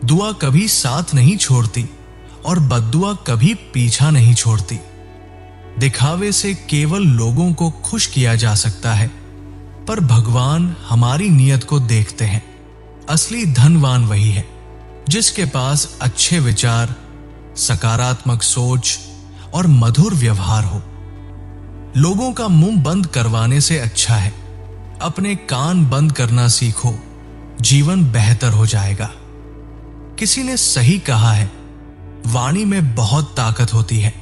दुआ कभी साथ नहीं छोड़ती और बद्दुआ कभी पीछा नहीं छोड़ती। दिखावे से केवल लोगों को खुश किया जा सकता है, पर भगवान हमारी नीयत को देखते हैं। असली धनवान वही है जिसके पास अच्छे विचार, सकारात्मक सोच और मधुर व्यवहार हो। लोगों का मुंह बंद करवाने से अच्छा है अपने कान बंद करना सीखो, जीवन बेहतर हो जाएगा। किसी ने सही कहा है, वाणी में बहुत ताकत होती है।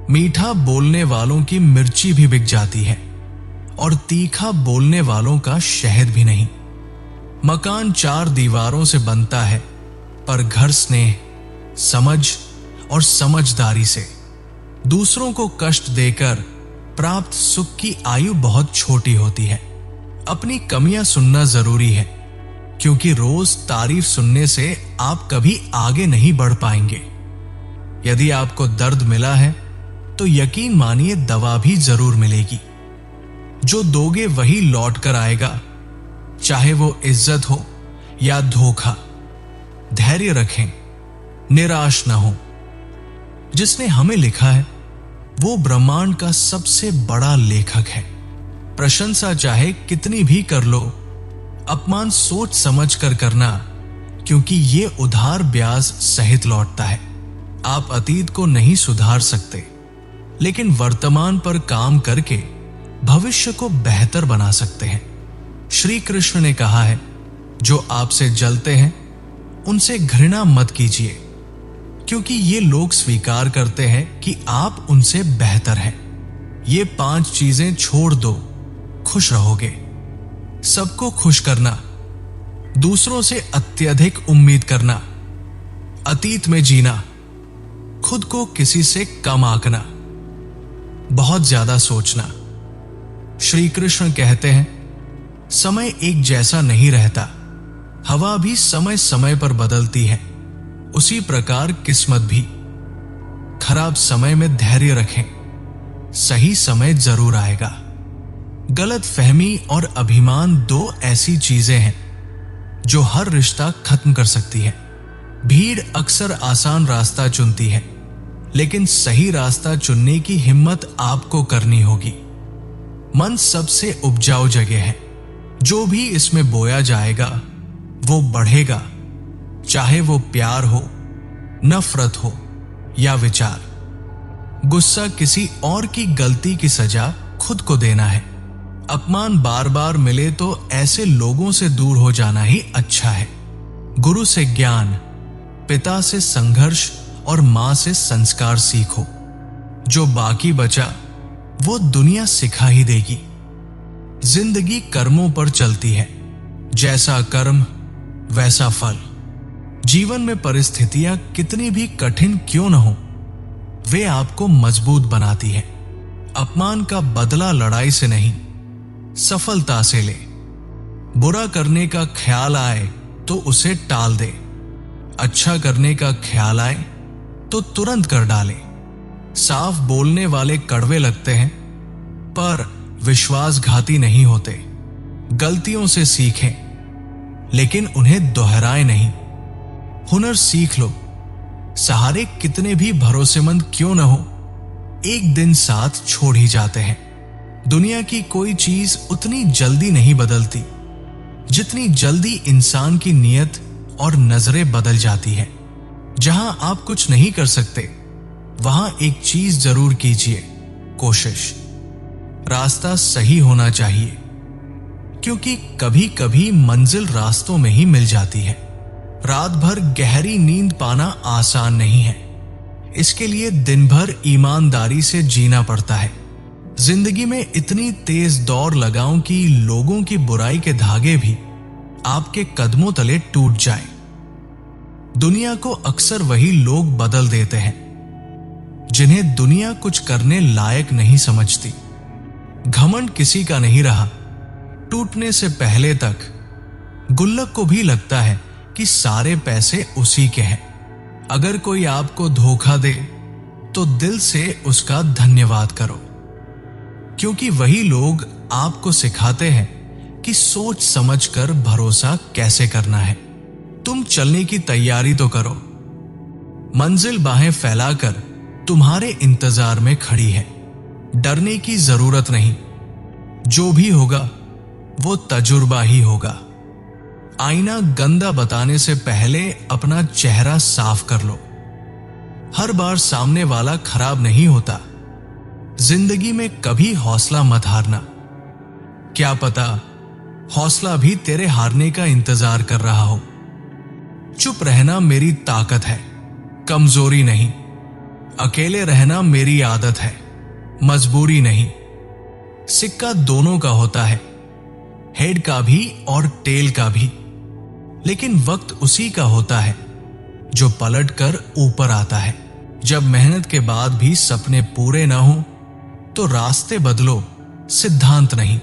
मीठा बोलने वालों की मिर्ची भी बिक जाती है और तीखा बोलने वालों का शहद भी नहीं। मकान 4 दीवारों से बनता है, पर घर स्नेह, समझ और समझदारी से। दूसरों को कष्ट देकर प्राप्त सुख की आयु बहुत छोटी होती है। अपनी कमियां सुनना जरूरी है, क्योंकि रोज तारीफ सुनने से आप कभी आगे नहीं बढ़ पाएंगे। यदि आपको दर्द मिला है तो यकीन मानिए दवा भी जरूर मिलेगी। जो दोगे वही लौट कर आएगा, चाहे वो इज्जत हो या धोखा। धैर्य रखें, निराश न हो। जिसने हमें लिखा है वो ब्रह्मांड का सबसे बड़ा लेखक है। प्रशंसा चाहे कितनी भी कर लो, अपमान सोच समझ कर करना, क्योंकि ये उधार ब्याज सहित लौटता है। आप अतीत को नहीं सुधार सकते, लेकिन वर्तमान पर काम करके भविष्य को बेहतर बना सकते हैं। श्री कृष्ण ने कहा है, जो आपसे जलते हैं उनसे घृणा मत कीजिए, क्योंकि ये लोग स्वीकार करते हैं कि आप उनसे बेहतर हैं। ये 5 चीजें छोड़ दो, खुश रहोगे। सबको खुश करना, दूसरों से अत्यधिक उम्मीद करना, अतीत में जीना, खुद को किसी से कम आंकना, बहुत ज्यादा सोचना। श्री कृष्ण कहते हैं, समय एक जैसा नहीं रहता। हवा भी समय समय पर बदलती है, उसी प्रकार किस्मत भी। खराब समय में धैर्य रखें, सही समय जरूर आएगा। गलत फहमी और अभिमान 2 ऐसी चीजें हैं जो हर रिश्ता खत्म कर सकती है। भीड़ अक्सर आसान रास्ता चुनती है, लेकिन सही रास्ता चुनने की हिम्मत आपको करनी होगी। मन सबसे उपजाऊ जगह है, जो भी इसमें बोया जाएगा वो बढ़ेगा, चाहे वो प्यार हो, नफरत हो या विचार। गुस्सा किसी और की गलती की सजा खुद को देना है। अपमान बार बार मिले तो ऐसे लोगों से दूर हो जाना ही अच्छा है। गुरु से ज्ञान, पिता से संघर्ष और मां से संस्कार सीखो। जो बाकी बचा वो दुनिया सिखा ही देगी। जिंदगी कर्मों पर चलती है, जैसा कर्म वैसा फल। जीवन में परिस्थितियां कितनी भी कठिन क्यों न हो, वे आपको मजबूत बनाती है। अपमान का बदला लड़ाई से नहीं, सफलता से ले। बुरा करने का ख्याल आए तो उसे टाल दे, अच्छा करने का ख्याल आए तो तुरंत कर डाले। साफ बोलने वाले कड़वे लगते हैं, पर विश्वासघाती नहीं होते। गलतियों से सीखें, लेकिन उन्हें दोहराए नहीं। हुनर सीख लो, सहारे कितने भी भरोसेमंद क्यों न हो, एक दिन साथ छोड़ ही जाते हैं। दुनिया की कोई चीज उतनी जल्दी नहीं बदलती जितनी जल्दी इंसान की नीयत और नजरें बदल जाती है। जहां आप कुछ नहीं कर सकते, वहां एक चीज जरूर कीजिए, कोशिश। रास्ता सही होना चाहिए, क्योंकि कभी कभी मंजिल रास्तों में ही मिल जाती है। रात भर गहरी नींद पाना आसान नहीं है, इसके लिए दिन भर ईमानदारी से जीना पड़ता है। जिंदगी में इतनी तेज दौड़ लगाओ कि लोगों की बुराई के धागे भी आपके कदमों तले टूट जाएं। दुनिया को अक्सर वही लोग बदल देते हैं जिन्हें दुनिया कुछ करने लायक नहीं समझती। घमंड किसी का नहीं रहा। टूटने से पहले तक गुल्लक को भी लगता है कि सारे पैसे उसी के हैं। अगर कोई आपको धोखा दे तो दिल से उसका धन्यवाद करो, क्योंकि वही लोग आपको सिखाते हैं कि सोच समझकर भरोसा कैसे करना है। तुम चलने की तैयारी तो करो। मंजिल बाहें फैलाकर तुम्हारे इंतजार में खड़ी है। डरने की जरूरत नहीं, जो भी होगा वो तजुर्बा ही होगा। आईना गंदा बताने से पहले अपना चेहरा साफ कर लो। हर बार सामने वाला खराब नहीं होता। जिंदगी में कभी हौसला मत हारना। क्या पता हौसला भी तेरे हारने का इंतजार कर रहा हो। चुप रहना मेरी ताकत है, कमजोरी नहीं। अकेले रहना मेरी आदत है, मजबूरी नहीं। सिक्का दोनों का होता है, हेड का भी और टेल का भी। लेकिन वक्त उसी का होता है जो पलट कर ऊपर आता है। जब मेहनत के बाद भी सपने पूरे ना हो तो रास्ते बदलो, सिद्धांत नहीं।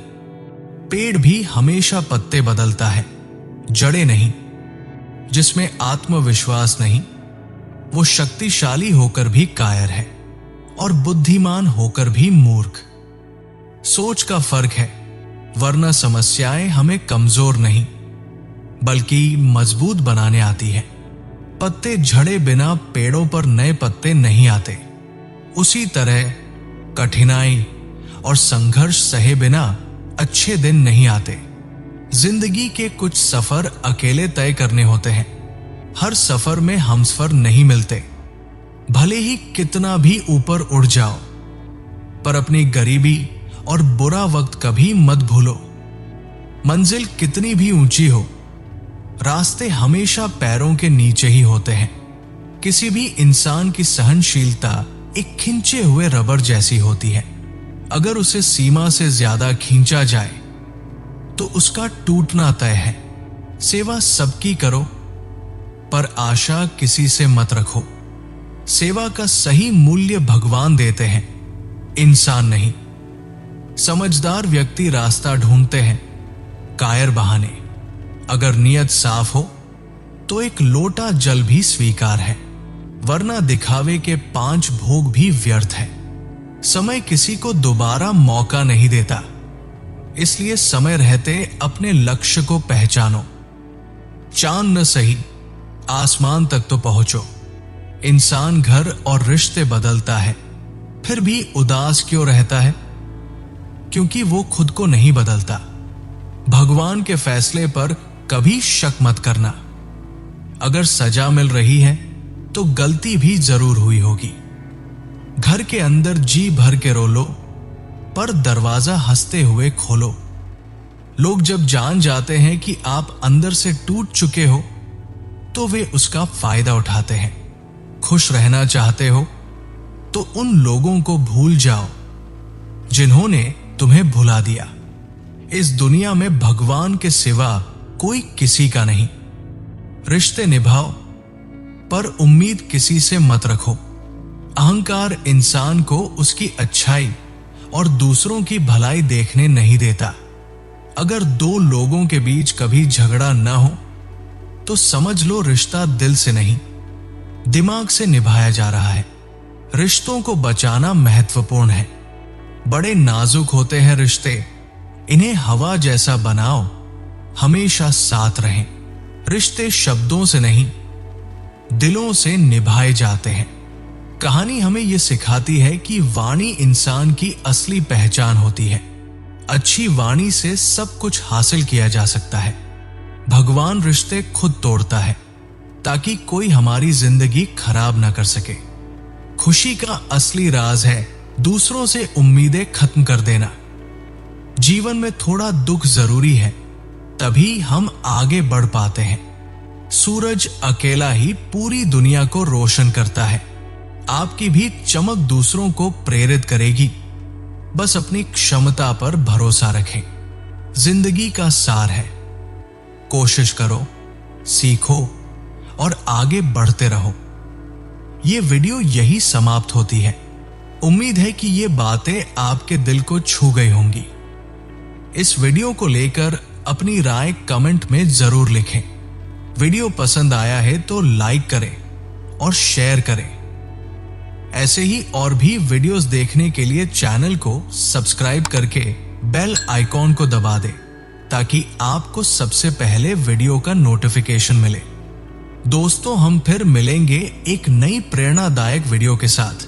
पेड़ भी हमेशा पत्ते बदलता है, जड़ें नहीं। जिसमें आत्मविश्वास नहीं वो शक्तिशाली होकर भी कायर है और बुद्धिमान होकर भी मूर्ख। सोच का फर्क है, वरना समस्याएं हमें कमजोर नहीं बल्कि मजबूत बनाने आती है। पत्ते झड़े बिना पेड़ों पर नए पत्ते नहीं आते। उसी तरह कठिनाई और संघर्ष सहे बिना अच्छे दिन नहीं आते। जिंदगी के कुछ सफर अकेले तय करने होते हैं। हर सफर में हमसफर नहीं मिलते। भले ही कितना भी ऊपर उड़ जाओ, पर अपनी गरीबी और बुरा वक्त कभी मत भूलो। मंजिल कितनी भी ऊंची हो, रास्ते हमेशा पैरों के नीचे ही होते हैं। किसी भी इंसान की सहनशीलता एक खिंचे हुए रबर जैसी होती है। अगर उसे सीमा से ज्यादा खींचा जाए तो उसका टूटना तय है। सेवा सबकी करो, पर आशा किसी से मत रखो। सेवा का सही मूल्य भगवान देते हैं, इंसान नहीं। समझदार व्यक्ति रास्ता ढूंढते हैं, कायर बहाने। अगर नियत साफ हो तो एक लोटा जल भी स्वीकार है, वरना दिखावे के 5 भोग भी व्यर्थ है। समय किसी को दोबारा मौका नहीं देता, इसलिए समय रहते अपने लक्ष्य को पहचानो। चांद न सही, आसमान तक तो पहुंचो। इंसान घर और रिश्ते बदलता है, फिर भी उदास क्यों रहता है? क्योंकि वो खुद को नहीं बदलता। भगवान के फैसले पर कभी शक मत करना। अगर सजा मिल रही है तो गलती भी जरूर हुई होगी। घर के अंदर जी भर के रो लो, पर दरवाजा हंसते हुए खोलो। लोग जब जान जाते हैं कि आप अंदर से टूट चुके हो तो वे उसका फायदा उठाते हैं। खुश रहना चाहते हो तो उन लोगों को भूल जाओ जिन्होंने तुम्हें भुला दिया। इस दुनिया में भगवान के सिवा कोई किसी का नहीं। रिश्ते निभाओ, पर उम्मीद किसी से मत रखो। अहंकार इंसान को उसकी अच्छाई और दूसरों की भलाई देखने नहीं देता। अगर 2 लोगों के बीच कभी झगड़ा न हो तो समझ लो रिश्ता दिल से नहीं, दिमाग से निभाया जा रहा है। रिश्तों को बचाना महत्वपूर्ण है। बड़े नाजुक होते हैं रिश्ते, इन्हें हवा जैसा बनाओ, हमेशा साथ रहें। रिश्ते शब्दों से नहीं, दिलों से निभाए जाते हैं। कहानी हमें यह सिखाती है कि वाणी इंसान की असली पहचान होती है। अच्छी वाणी से सब कुछ हासिल किया जा सकता है। भगवान रिश्ते खुद तोड़ता है ताकि कोई हमारी जिंदगी खराब ना कर सके। खुशी का असली राज है दूसरों से उम्मीदें खत्म कर देना। जीवन में थोड़ा दुख जरूरी है, तभी हम आगे बढ़ पाते हैं। सूरज अकेला ही पूरी दुनिया को रोशन करता है। आपकी भी चमक दूसरों को प्रेरित करेगी। बस अपनी क्षमता पर भरोसा रखें। जिंदगी का सार है, कोशिश करो, सीखो और आगे बढ़ते रहो। यह वीडियो यही समाप्त होती है। उम्मीद है कि ये बातें आपके दिल को छू गई होंगी। इस वीडियो को लेकर अपनी राय कमेंट में जरूर लिखें। वीडियो पसंद आया है तो लाइक करें और शेयर करें। ऐसे ही और भी वीडियोस देखने के लिए चैनल को सब्सक्राइब करके बेल आइकॉन को दबा दें ताकि आपको सबसे पहले वीडियो का नोटिफिकेशन मिले। दोस्तों, हम फिर मिलेंगे एक नई प्रेरणादायक वीडियो के साथ।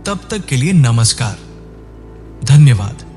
तब तक के लिए नमस्कार, धन्यवाद।